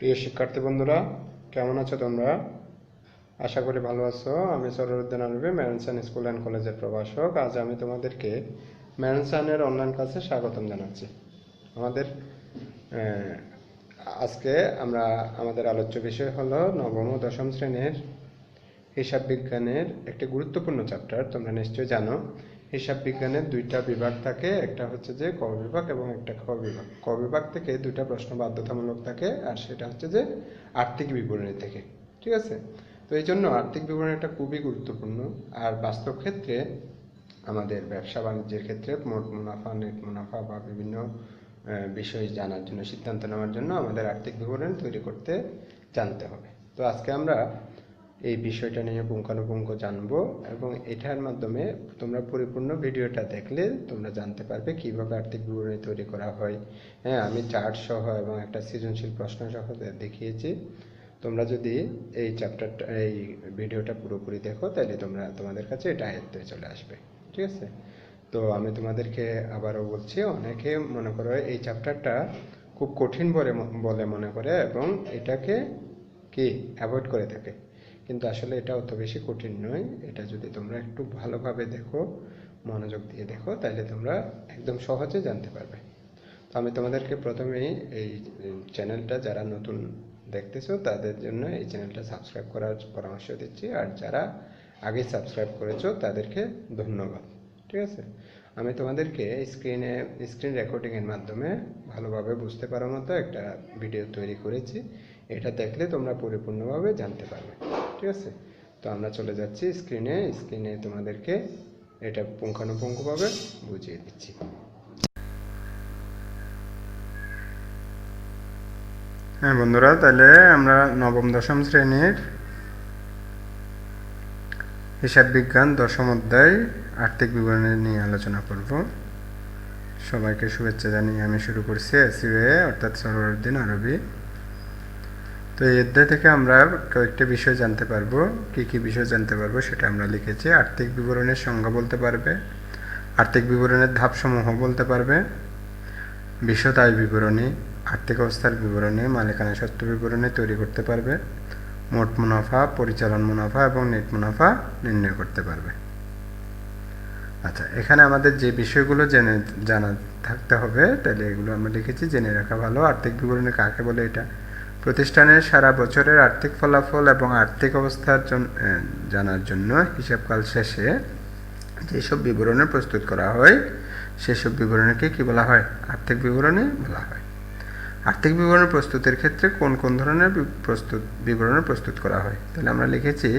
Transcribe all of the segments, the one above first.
প্রিয় শিক্ষার্থী বন্ধুরা, কেমন আছো তোমরা? আশা করি ভালো আছো। আমি শরওয়ার উদ্দিন আরবি ম্যানসন স্কুল অ্যান্ড কলেজের প্রভাষক। আজ আমি তোমাদেরকে ম্যানসনের অনলাইন ক্লাসে স্বাগতম জানাচ্ছি। আমাদের আজকে আমাদের আলোচ্য বিষয় হলো নবম ও দশম শ্রেণীর হিসাব বিজ্ঞানের একটি গুরুত্বপূর্ণ চ্যাপ্টার। তোমরা নিশ্চয়ই জানো হিসাব বিজ্ঞানের দুইটা বিভাগ থাকে, একটা হচ্ছে যে ক বিভাগ এবং একটা খ বিভাগ। ক বিভাগ থেকে দুইটা প্রশ্ন বাধ্যতামূলক থাকে, আর সেটা হচ্ছে যে আর্থিক বিবরণী থেকে। ঠিক আছে? তো এই জন্য আর্থিক বিবরণীটা খুবই গুরুত্বপূর্ণ। আর বাস্তব ক্ষেত্রে আমাদের ব্যবসা বাণিজ্যের ক্ষেত্রে মোট মুনাফা, নেট মুনাফা বা বিভিন্ন বিষয় জানার জন্য, সিদ্ধান্ত নেওয়ার জন্য আমাদের আর্থিক বিবরণ তৈরি করতে জানতে হবে। তো আজকে আমরা এই বিষয়টা নিয়ে পুঙ্খানুপুঙ্খ জানবো, এবং এটার মাধ্যমে তোমরা পরিপূর্ণ ভিডিওটা দেখলে তোমরা জানতে পারবে কিভাবে আর্থিক বিবরণী তৈরি করা হয়। হ্যাঁ, আমি চার্ট সহ এবং একটা সৃজনশীল প্রশ্ন সহ দেখিয়েছি। তোমরা যদি এই চ্যাপ্টারটা, এই ভিডিওটা পুরোপুরি দেখো, তাহলে তোমাদের কাছে এটা আয়ত্তে চলে আসবে। ঠিক আছে? তো আমি তোমাদেরকে আবারও বলছি, অনেকে মনে করো এই চ্যাপ্টারটা খুব কঠিন বলে মনে করে এবং এটাকে কি অ্যাভয়েড করে থাকে, কিন্তু আসলে এটা অত বেশি কঠিন নয়। এটা যদি তোমরা একটু ভালোভাবে দেখো, মনোযোগ দিয়ে দেখো, তাহলে তোমরা একদম সহজে জানতে পারবে। তো আমি তোমাদেরকে প্রথমেই এই চ্যানেলটা যারা নতুন দেখতেছো তাদের জন্য এই চ্যানেলটা সাবস্ক্রাইব করার পরামর্শ দিচ্ছি, আর যারা আগে সাবস্ক্রাইব করেছো তাদেরকে ধন্যবাদ। ঠিক আছে? আমি তোমাদেরকে স্ক্রিন রেকর্ডিংয়ের মাধ্যমে ভালোভাবে বুঝতে পারার মতো একটা ভিডিও তৈরি করেছি। এটা দেখলে তোমরা পরিপূর্ণভাবে জানতে পারবে। ঠিক আছে? তো আমরা চলে যাচ্ছি স্ক্রিনে তোমাদেরকে এটা পুঙ্খানুপুঙ্খভাবে বুঝিয়ে দিচ্ছি। হ্যাঁ বন্ধুরা, তাহলে আমরা নবম দশম শ্রেণীর হিসাব বিজ্ঞান দশম অধ্যায় আর্থিক বিবরণী নিয়ে আলোচনা করব। সবাইকে শুভেচ্ছা জানিয়ে আমি শুরু করছি এসইউএ অর্থাৎ শরওয়ার উদ্দিন আরবি। তো এই অধ্যায় থেকে আমরা কয়েকটি বিষয় জানতে পারবো। কি বিষয় জানতে পারবো সেটা আমরা লিখেছি। আর্থিক বিবরণের সংজ্ঞা বলতে পারবে, আর্থিক বিবরণের ধাপসমূহ বলতে পারবে, বিশদ আয় বিবরণী, আর্থিক অবস্থার বিবরণী, মালিকানা সত্ত্ব বিবরণী তৈরি করতে পারবে, মোট মুনাফা, পরিচালন মুনাফা এবং নেট মুনাফা নির্ণয় করতে পারবে। আচ্ছা, এখানে আমাদের যে বিষয়গুলো জানা থাকতে হবে, তাহলে এগুলো আমরা লিখেছি, জেনে রাখা ভালো। আর্থিক বিবরণী কাকে বলে? এটা প্রতিষ্ঠানের সারা বছরের আর্থিক ফলাফল এবং আর্থিক অবস্থার জানার জন্য হিসাবকাল শেষে যেসব বিবরণী প্রস্তুত করা হয় সেসব বিবরণীকে কি বলা হয়? আর্থিক বিবরণী বলা হয়। আর্থিক বিবরণী প্রস্তুতের ক্ষেত্রে কোন কোন ধরনের বিবরণী প্রস্তুত করা হয়? তাহলে আমরা লিখেছি,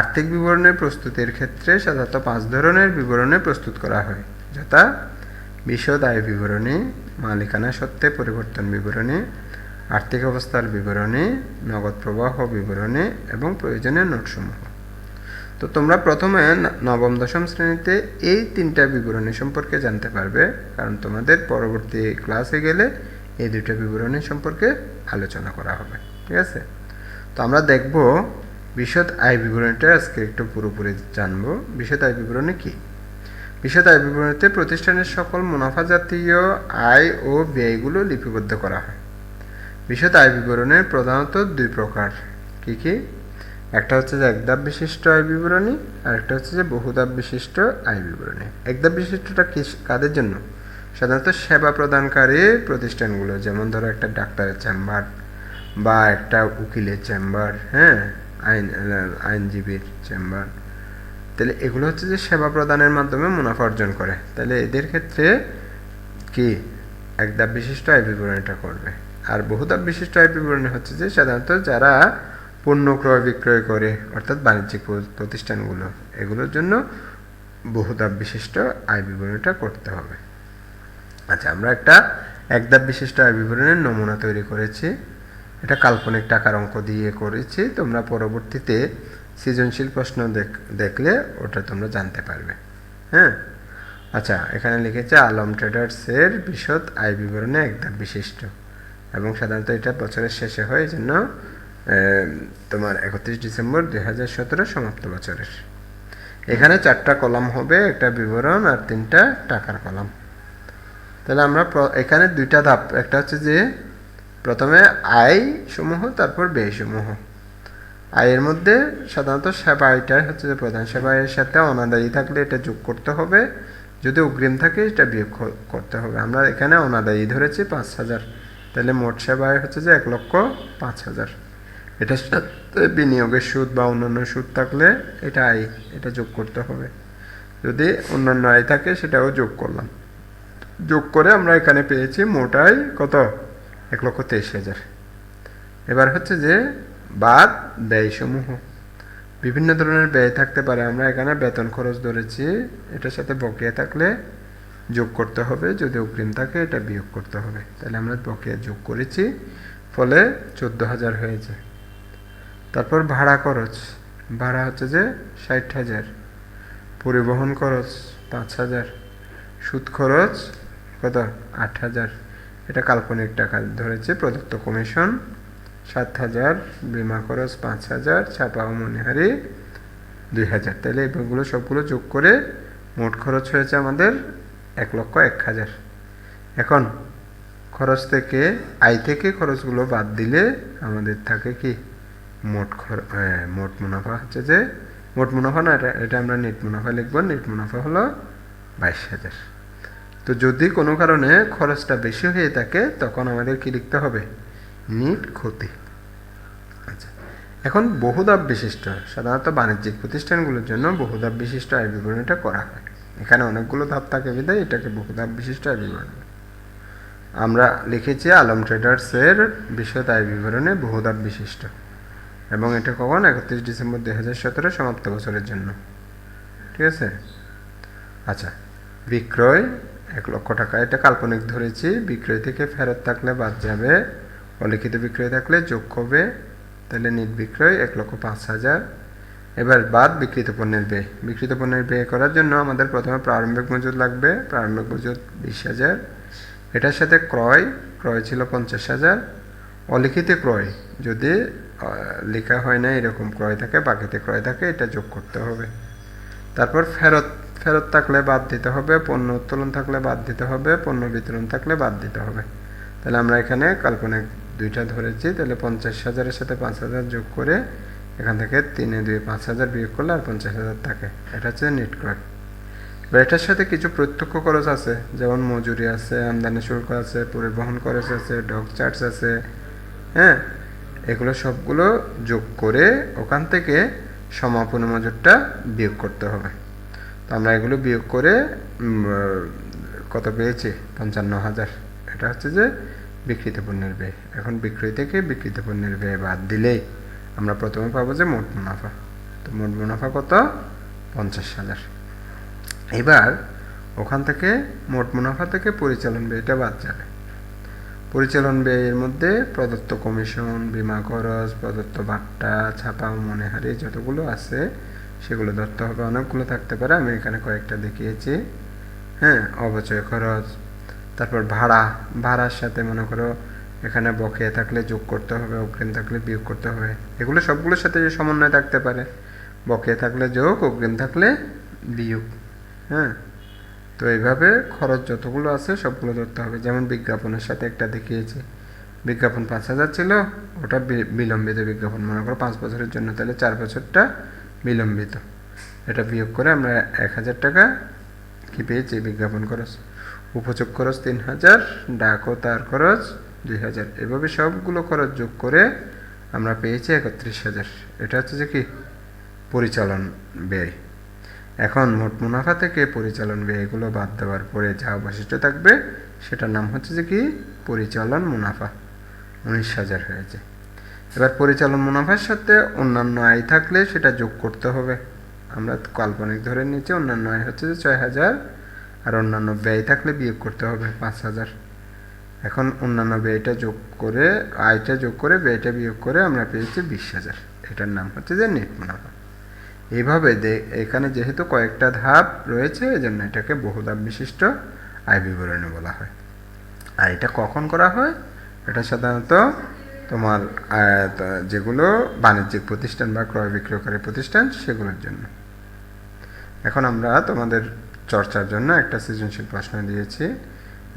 আর্থিক বিবরণী প্রস্তুতের ক্ষেত্রে সাধারণত 5 ধরনের বিবরণী প্রস্তুত করা হয়, যথা বিশদ আয় বিবরণী, মালিকানা সত্ত্বে পরিবর্তন বিবরণী, আর্থিক অবস্থার বিবরণী, নগদ প্রবাহ বিবরণী এবং প্রয়োজনীয় নোটসমূহ। তো তোমরা প্রথমে নবম দশম শ্রেণীতে এই 3টা বিবরণী সম্পর্কে জানতে পারবে, কারণ তোমাদের পরবর্তী ক্লাসে গেলে এই 2টা বিবরণী সম্পর্কে আলোচনা করা হবে। ঠিক আছে? তো আমরা দেখব বিশদ আয় বিবরণীটা আজকে একটু পুরোপুরি জানবো। বিশদ আয় বিবরণী কি? বিশদ আয় বিবরণীতে প্রতিষ্ঠানের সকল মুনাফা জাতীয় আয় ও ব্যয়গুলো লিপিবদ্ধ করা হয়। বিশদ আয় বিবরণের প্রধানত 2 প্রকার। কি? একটা হচ্ছে যে একধাপ বিশিষ্ট আয় বিবরণী, আর একটা হচ্ছে যে বহুধাপ বিশিষ্ট আয় বিবরণী। একধাপ বিশিষ্টটা কাদের জন্য? সাধারণত সেবা প্রদানকারী প্রতিষ্ঠানগুলো, যেমন ধরো একটা ডাক্তারের চেম্বার বা একটা উকিলের চেম্বার, হ্যাঁ, আইনজীবীর চেম্বার। তাহলে এগুলো হচ্ছে যে সেবা প্রদানের মাধ্যমে মুনাফা অর্জন করে। তাহলে এদের ক্ষেত্রে কি একধাপ বিশিষ্ট আয় বিবরণীটা করবে। আর বহুধাপ বিশিষ্ট আয় বিবরণী হচ্ছে যে সাধারণত যারা পণ্য ক্রয় বিক্রয় করে, অর্থাৎ বাণিজ্যিক প্রতিষ্ঠানগুলো, এগুলোর জন্য বহুধাপ বিশিষ্ট আয় বিবরণীটা করতে হবে। আচ্ছা, আমরা একটা একধাপ বিশিষ্ট আয় বিবরণীর নমুনা তৈরি করেছি। এটা কাল্পনিক টাকার অঙ্ক দিয়ে করেছি। তোমরা পরবর্তীতে সৃজনশীল প্রশ্ন দেখলে ওটা তোমরা জানতে পারবে। হ্যাঁ, আচ্ছা, এখানে লিখেছে আলম ট্রেডার্সের বিশদ আয় বিবরণী একধাপ বিশিষ্ট, এবং সাধারণত এটা বছরের শেষে হয়, এই জন্য তোমার 31 ডিসেম্বর 2017 সমাপ্ত বছরের। এখানে 4টা কলাম হবে, একটা বিবরণ আর 3টা টাকার কলাম। তাহলে আমরা এখানে 2টা ধাপ, একটা হচ্ছে যে প্রথমে আয় সমূহ, তারপর ব্যয় সমূহ। আয়ের মধ্যে সাধারণত সেবা আয়টাই হচ্ছে যে প্রধান। সেবা আয়ের সাথে অনাদায়ী থাকলে এটা যোগ করতে হবে, যদি অগ্রিম থাকে এটা বিয়োগ করতে হবে। আমরা এখানে অনাদায়ী ধরেছি 5,000, তাহলে মোট সেবা আয় হচ্ছে যে 1,05,000। এটার সাথে বিনিয়োগের সুদ বা অন্যান্য সুদ থাকলে এটা আয়, এটা যোগ করতে হবে। যদি অন্যান্য আয় থাকে সেটাও যোগ করলাম, যোগ করে আমরা এখানে পেয়েছি মোট আয় কত, 1,23,000। এবার হচ্ছে যে বাদ ব্যয়সমূহ। বিভিন্ন ধরনের ব্যয় থাকতে পারে, আমরা এখানে বেতন খরচ ধরেছি, এটার সাথে বকেয়া থাকলে যোগ করতে হবে, যদি অগ্রিম থাকে এটা বিয়োগ করতে হবে। তাহলে আমরা বকেয়া যোগ করেছি, ফলে 14,000 হয়েছে। তারপর ভাড়া খরচ, ভাড়া হচ্ছে যে 60,000, পরিবহন খরচ 5,000, সুদ খরচ কত, 8,000, এটা কাল্পনিক টাকা ধরেছে। প্রদত্ত কমিশন 7,000, বিমা খরচ 5,000, ছাপা ও মনিহারি 2,000। তাহলে এগুলো সবগুলো যোগ করে মোট খরচ হয়েছে আমাদের 1,01,000। এখন খরচ থেকে, আয় থেকে খরচগুলো বাদ দিলে আমাদের থাকে কি, মোট মুনাফা হচ্ছে যে, মোট মুনাফা না, এটা আমরা নেট মুনাফা লিখব। নেট মুনাফা হলো 22,000। তো যদি কোনো কারণে খরচটা বেশি হয়ে থাকে তখন আমাদের কি লিখতে হবে, নিট ক্ষতি। আচ্ছা, এখন বহুধাপ বিশিষ্ট, সাধারণত বাণিজ্যিক প্রতিষ্ঠানগুলোর জন্য বহুধাপ বিশিষ্ট আয় বিবরণীটা করা হয়। এখানে অনেকগুলো ধাপ থাকে বিধায় এটাকে বহুধাপ বিশিষ্ট আয় বিবরণী। আমরা লিখেছি আলম ট্রেডার্সের বিশদ আয় বিবরণী বহুধাপ বিশিষ্ট, এবং এটা কখন, 31 ডিসেম্বর 2017 সমাপ্ত বছরের জন্য। ঠিক আছে। আচ্ছা, বিক্রয় 1,00,000 টাকা, এটা কাল্পনিক ধরেছি। বিক্রয় থেকে ফেরত থাকলে বাদ যাবে, অলিখিত বিক্রয় থাকলে যোগ হবে, তাহলে নিট বিক্রয় 1,05,000। এবার বাদ বিক্রিত পণ্যের ব্যয়। বিক্রিত পণ্যের ব্যয় করার জন্য আমাদের প্রথমে প্রারম্ভিক মজুদ লাগবে, প্রারম্ভিক মজুদ 20,000। এটার সাথে ক্রয় ছিল 50,000। অলিখিত ক্রয়, যদি লেখা হয় না এরকম ক্রয় থাকে, বাকিতে ক্রয় থাকে, এটা যোগ করতে হবে। তারপর ফেরত থাকলে বাদ দিতে হবে, পণ্য উত্তোলন থাকলে বাদ দিতে হবে, পণ্য বিতরণ থাকলে বাদ দিতে হবে। তাহলে আমরা এখানে কাল্পনিক দুইটা ধরেছি, তাহলে 50,000-এর সাথে 5,000 যোগ করে এখান থেকে 3-2 5,000 বিয়োগ করলে আর 50,000 থাকে। এটা হচ্ছে নেট ক্রয়। এবার এটার সাথে কিছু প্রত্যক্ষ খরচ আছে, যেমন মজুরি আছে, আমদানি শুল্ক আছে, পরিবহন খরচ আছে, ডক চার্জ আছে, হ্যাঁ, এগুলো সবগুলো যোগ করে ওখান থেকে সমাপনী মজুরটা বিয়োগ করতে হবে। তো আমরা এগুলো বিয়োগ করে কত পেয়েছি, 55,000। এটা হচ্ছে যে বিক্রিত পণ্যের ব্যয়। এখন বিক্রয় থেকে বিক্রিত পণ্যের ব্যয় বাদ দিলেই আমরা প্রথমে পাবো যে মোট মুনাফা। তো মোট মুনাফা কত, 50,000। এবার ওখান থেকে মোট মুনাফা থেকে পরিচালন ব্যয়টা বাদ যাবে। পরিচালন ব্যয়ের মধ্যে প্রদত্ত কমিশন, বিমা খরচ, প্রদত্ত বাট্টা, ছাপা ও মনিহারি যতগুলো আছে সেগুলো ধরতে হবে। অনেকগুলো থাকতে পারে, আমি এখানে কয়েকটা দেখিয়েছি। হ্যাঁ, অবচয় খরচ, তারপর ভাড়ার সাথে মনে করো এখানে বকেয়া থাকলে যোগ করতে হবে, অগ্রিম থাকলে বিয়োগ করতে হবে। এগুলো সবগুলোর সাথে সমন্বয় থাকতে পারে, বকেয়া থাকলে যোগ, অগ্রিম থাকলে বিয়োগ। হ্যাঁ, তো এইভাবে খরচ যতগুলো আছে সবগুলো ধরতে হবে। যেমন বিজ্ঞাপনের সাথে একটা দেখিয়েছি, বিজ্ঞাপন 5,000 ছিল, ওটা বিলম্বিত বিজ্ঞাপন, মনে করো 5 বছরের জন্য, তাহলে 4 বছরটা বিলম্বিত। এটা বিয়োগ করে আমরা 1,000 টাকা কি পেয়েছি, বিজ্ঞাপন খরচ। উপযোগ খরচ 3,000, ডাক ও তার খরচ 2,000। এভাবে সবগুলো খরচ যোগ করে আমরা পেয়েছি 31,000। এটা হচ্ছে যে কি, পরিচালন ব্যয়। এখন মোট মুনাফা থেকে পরিচালন ব্যয়গুলো বাদ দেওয়ার পরে যা অবশিষ্ট থাকবে সেটার নাম হচ্ছে যে কি, পরিচালন মুনাফা। 19,000 হয়েছে। এবার পরিচালন মুনাফার সাথে অন্যান্য আয় থাকলে সেটা যোগ করতে হবে। আমরা কাল্পনিক ধরে নিচ্ছি, অন্যান্য আয় হচ্ছে যে 6,000, আর অন্যান্য ব্যয় থাকলে বিয়োগ করতে হবে 5,000। এখন অন্যান্য ব্যয়টা যোগ করে, আয়টা যোগ করে ব্যয়টা বিয়োগ করে আমরা পেয়েছি 20,000। এটার নাম হচ্ছে যে নেট মুনাফা। এইভাবে এখানে যেহেতু কয়েকটা ধাপ রয়েছে, এজন্য এটাকে বহুধাপ বিশিষ্ট আয় বিবরণী বলা হয়। আর এটা কখন করা হয়, এটা সাধারণত তোমার যেগুলো বাণিজ্যিক প্রতিষ্ঠান বা ক্রয় বিক্রয়কারী প্রতিষ্ঠান সেগুলোর জন্য। এখন আমরা তোমাদের চর্চার জন্য একটা সৃজনশীল প্রশ্ন দিয়েছি।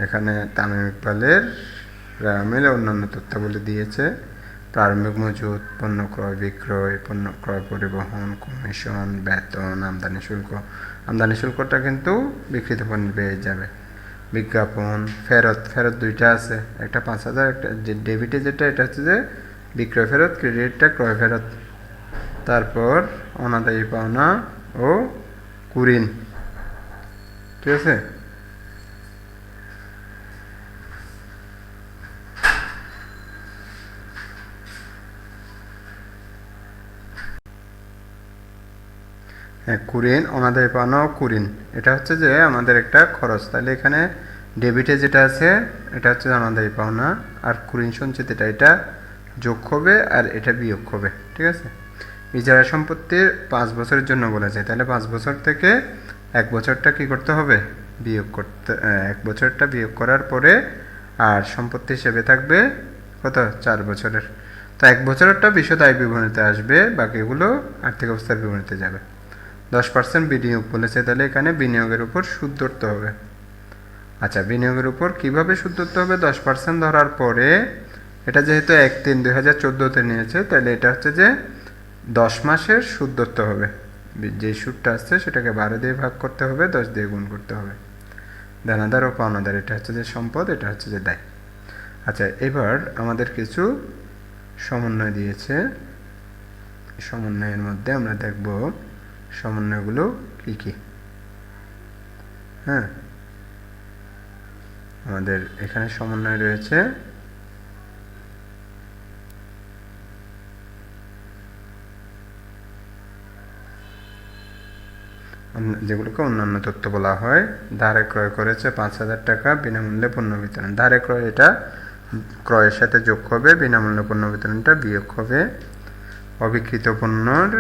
এখানে তামিম ইকবালের মিলে অন্যান্য তথ্যাবলী দিয়েছে। প্রারম্ভিক মজুত, পণ্য ক্রয় বিক্রয়, পণ্য ক্রয় পরিবহন, কমিশন, বেতন, আমদানি শুল্ক। আমদানি শুল্কটা কিন্তু বিক্রিত পণ্য পেয়ে যাবে। বিজ্ঞাপন, ফেরত দুইটা আছে, একটা 5,000, একটা যে ডেবিটে যেটা এটা হচ্ছে যে বিক্রয় ফেরত, ক্রেডিটটা ক্রয় ফেরত। তারপর অনাদায়ী পাওনা ও কুরিন, ঠিক আছে। হ্যাঁ, কুরিন, অনাদায়ী পাওনা ও কুরিন, এটা হচ্ছে যে আমাদের একটা খরচ। তাহলে এখানে ডেবিটে যেটা আছে এটা হচ্ছে অনাদায়ী পাওনা, আর কুরিন সঞ্চিত এটা যোগ হবে আর এটা বিয়োগ হবে, ঠিক আছে। ইজারা সম্পত্তির 5 বছরের জন্য বলেছে, তাহলে 5 বছর থেকে 1 বছরটা কি করতে হবে, বিয়োগ করতে, 1 বছরটা বিয়োগ করার পরে আর সম্পত্তি হিসেবে থাকবে কত, 4 বছরের। তো 1 বছরেরটা বিশদ আয় বিবরণীতে আসবে, বাকিগুলো আর্থিক অবস্থার বিবরণীতে যাবে। 10% বিনিয়োগ বলেছে, তাহলে এখানে বিনিয়োগের উপর সুদ ধরতে হবে। আচ্ছা, বিনিয়োগের উপর কিভাবে সুদ ধরতে হবে, 10% ধরার পরে এটা যেহেতু 1/3/2014 নিয়েছে, তাহলে এটা হচ্ছে যে 10 মাসের সুদ ধরতে হবে। যে সুদটা আসছে সেটাকে 12 দিয়ে ভাগ করতে হবে, 10 দিয়ে গুণ করতে হবে। দেনাদার ও পাওনাদার, এটা হচ্ছে যে সম্পদ, এটা হচ্ছে যে দায়। আচ্ছা, এবার আমাদের কিছু সমন্বয় দিয়েছে। সমন্বয়ের মধ্যে আমরা দেখব সমন্বয়গুলো কি কি। হ্যাঁ, আমাদের এখানে সমন্বয় রয়েছে যেগুলোকে অন্যান্য তথ্য বলা হয়। ধারে ক্রয় করেছে 5,000 টাকা, বিনামূল্যে পণ্য বিতরণ। ধারে ক্রয় এটা ক্রয়ের সাথে যোগ হবে, বিনামূল্যে পণ্য বিতরণটা বিয়োগ হবে। অবিকৃত পণ্যর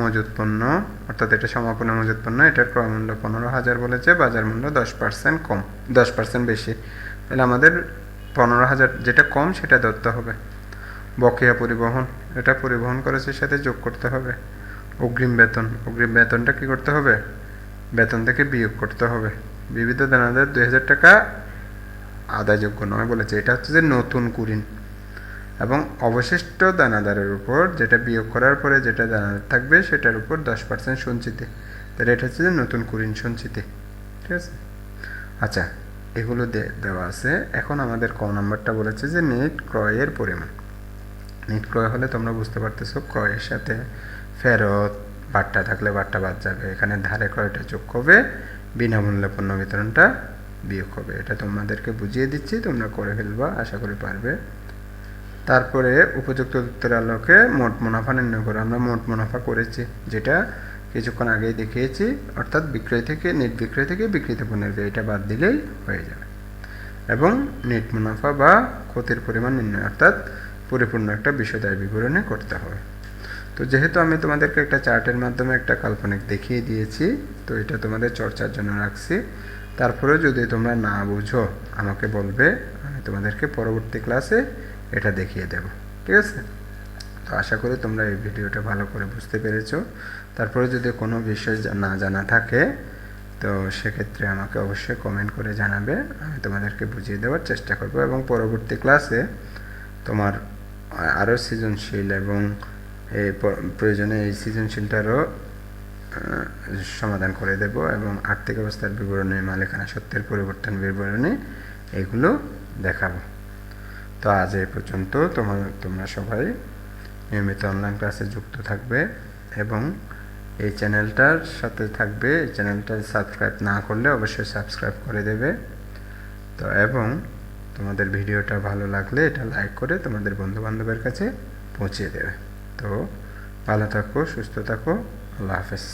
মজুত পণ্য, অর্থাৎ এটা সমাপনী মজুত পণ্য, এটার ক্রয় মূল্য 15,000 বলেছে, বাজার মূল্য 10% কম, 10% বেশি, তাহলে আমাদের 15,000 যেটা কম সেটা ধরতে হবে। বকেয়া পরিবহন, এটা পরিবহন খরচের সাথে যোগ করতে হবে। অগ্রিম বেতনটা কি করতে হবে, বেতন থেকে বিয়োগ করতে হবে। বিবিধ দানাদার 2,000 টাকা আদায়যোগ্য নয় বলেছে, এটা হচ্ছে যে নতুন কুরিন। এবং অবশিষ্ট দানাদারের উপর যেটা বিয়োগ করার পরে যেটা দানাদার থাকবে সেটার উপর 10% সঞ্চিতি, তাহলে এটা হচ্ছে যে নতুন কুরিন সঞ্চিতি, ঠিক আছে। আচ্ছা, এগুলো দেওয়া আছে। এখন আমাদের ক নাম্বারটা বলেছে যে নেট ক্রয়ের পরিমাণ। নেট ক্রয় হলে তোমরা বুঝতে পারতেছো, ক্রয়ের সাথে ফেরত বাট্টা থাকলে বাট্টা বাদ যাবে, এখানে ধারে ক্রয়টা যোগ হবে, বিনামূল্যে পণ্য বিতরণটা বিয়োগ হবে। এটা তোমাদেরকে বুঝিয়ে দিচ্ছি, তোমরা করে ফেলবা, আশা করি পারবে। তারপরে উপযুক্ত তথ্যের আলোকে মোট মুনাফা নির্ণয় করে। আমরা মোট মুনাফা করেছি, যেটা কিছুক্ষণ আগেই দেখিয়েছি, অর্থাৎ নেট বিক্রয় থেকে বিক্রিত পণ্যের ব্যয়, এটা বাদ দিলেই হয়ে যাবে। এবং নেট মুনাফা বা ক্ষতির পরিমাণ নির্ণয়, অর্থাৎ পরিপূর্ণ একটা বিশদ আয় বিবরণী করতে হবে। তো যেহেতু আমি তোমাদেরকে একটা চার্টের মাধ্যমে একটা কাল্পনিক দেখিয়ে দিয়েছি, তো এটা তোমাদের চর্চার জন্য রাখছি। তারপরেও যদি তোমরা না বুঝো আমাকে বলবে, আমি তোমাদেরকে পরবর্তী ক্লাসে এটা দেখিয়ে দেব, ঠিক আছে। তো আশা করি তোমরা এই ভিডিওটা ভালো করে বুঝতে পেরেছো। তারপরে যদি কোনো বিষয় না জানা থাকে তো সেক্ষেত্রে আমাকে অবশ্যই কমেন্ট করে জানাবে, আমি তোমাদেরকে বুঝিয়ে দেওয়ার চেষ্টা করব। এবং পরবর্তী ক্লাসে তোমার আরও সৃজনশীল এবং প্রয়োজনে এই সৃজনশীলটারও সমাধান করে দেব, এবং আর্থিক অবস্থার বিবরণী, মালিকানা সত্ত্বের পরিবর্তন বিবরণী, এগুলো দেখাবো। তো আজ এই পর্যন্ত। তোমরা সবাই নিয়মিত অনলাইন ক্লাসে যুক্ত থাকবে এবং এই চ্যানেলটার সাথে থাকবে। এই চ্যানেলটা সাবস্ক্রাইব না করলে অবশ্যই সাবস্ক্রাইব করে দেবে। তো এবং তোমাদের ভিডিওটা ভালো লাগলে এটা লাইক করে তোমাদের বন্ধুবান্ধবের কাছে পৌঁছে দেবে। তো ভালো থাকো, সুস্থ থাকো, আল্লাহ হাফেজ।